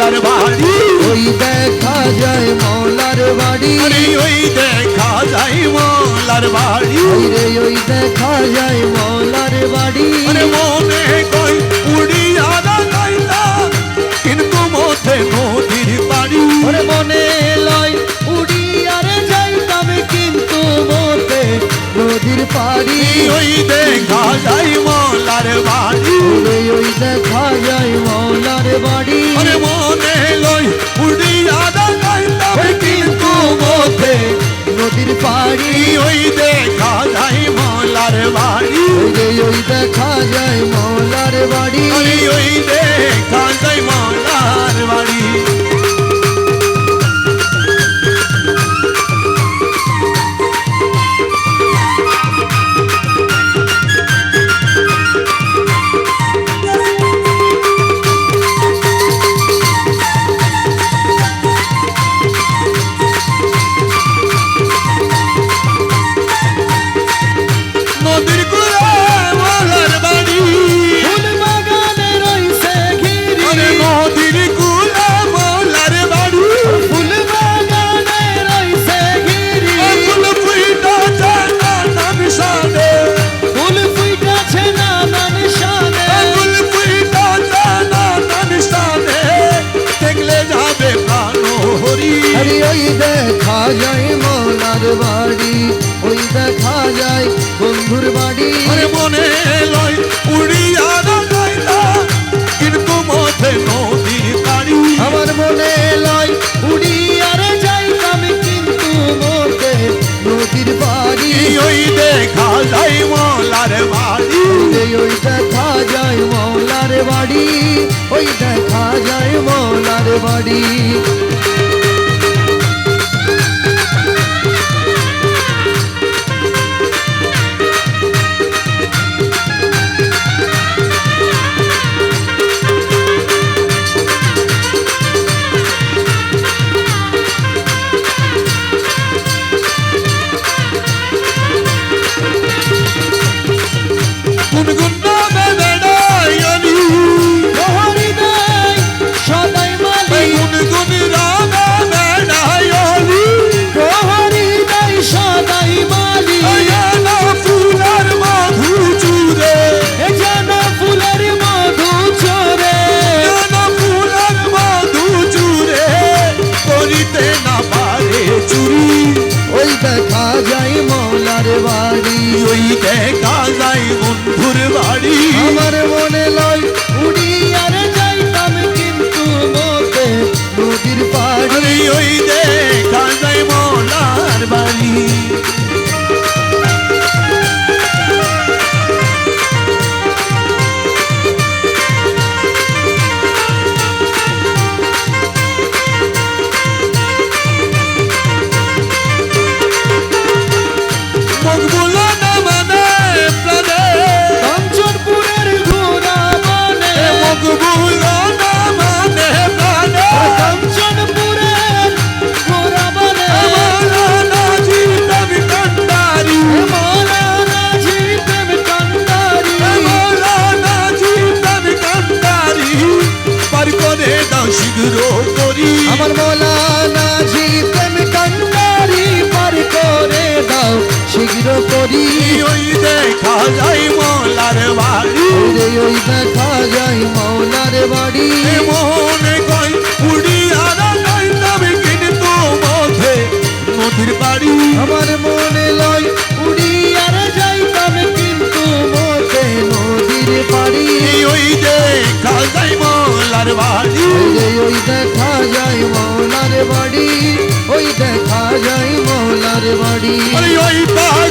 মৌলার বাড়ি ওই দেখা যায় মৌলার বাড়ি আরে ওই দেখা যায় মৌলার বাড়ি রে ওই দেখা যায় মৌলার বাড়ি আরে মনে কই উড়িয়া যাইতা কিন্তু মধ্যে নদীর পাড়ি ওরে মনে লয় উড়িয়ারে যাইতাম কিন্তু মতে নদীর পাড়ি ওই দেখা যায় মৌলার বাড়ি ওই দেখা যায় মৌলার বাড়ি আরে মনে লই উড়িয়া যাইতা কিন্তু মধ্যে নদীর পাড়ি ওই দেখা যায় মৌলার বাড়ি ওই দেখা যায় মৌলার বাড়ি আরে ওই দেখা যায় মৌলার বাড়ি নদীর কূলে মৌলার বাড়ি ফুল বাগানে রইছে ঘিরি আরে নদীর কূলে মৌলার বাড়ি ফুল বাগানে রইছে ঘিরি ফুল ফুইটাছে নানান শানে ফুল ফুইটাছে নানান শানে ফুল ফুইটাছে নানান শানে দেখলে যাবে প্রাণ হরি আরে ওই দেখা যায় মৌলার বাড়ি ওই দেখা যায় বন্ধুর বাড়ি আরে মনে লয় উড়িয়া যাইতা কিন্তু মধ্যে নদীর পাড়ি আমার মনে লয় উড়িয়ারে যাইতাম কিন্তু মতে নদীর বাড়ি ওই দেখা যায় মৌলার বাড়ি ওই দেখা যায় মৌলার বাড়ি ওই দেখা যায় মৌলার বাড়ি গুনগুন নামে বেড়াইনি প্রহরী দেয় সদাই মালি গুনগুন রামে বেড়াইনি প্রহরী দেয় সদাই মালি না ফুলের মধু চুরে এ যেন ফুলের মধু চোরে না ফুলের মধু চুরে করিতে না পারে চুরি ওই দেখা যায় মৌলার বাড়ি ওই দেখা যায় বন্ধুর বাড়ি আমার মনে লয় উড়িয়ারে যাইতাম কিন্তু মতে নদীর পাড়ি আরে ওই দেখা যায় মৌলার বাড়ি মকবুলা না মানে প্রাণে কাঞ্চনপুরের ঘোড়া বনে মকবুলা না মানে প্রাণে কাঞ্চনপুরের ঘোড়া বনে মৌলানা জীবন কান্ডারি মৌলানা জীবন কান্ডারি মৌলানা জীবন কান্ডারি পার করে দাও শীঘ্র করি আমার মৌলানা জীবন কান্ডারি পার করে দাও শীঘ্র করি ওই দেখা যায় মৌলার বাড়ি ওই দেখা যায় মৌলার বাড়ি মনে কই উড়িয়া যাইতাম কিন্তু মধ্যে নদীর বাড়ি আমার মনে লয় উড়িয়ারে যাইতাম কিন্তু মতে নদীর পাড়ি ওই দেখা যায় মৌলার বাড়ি ওই দেখা যায় মৌলার বাড়ি ওই দেখা যায় মৌলার বাড়ি ওই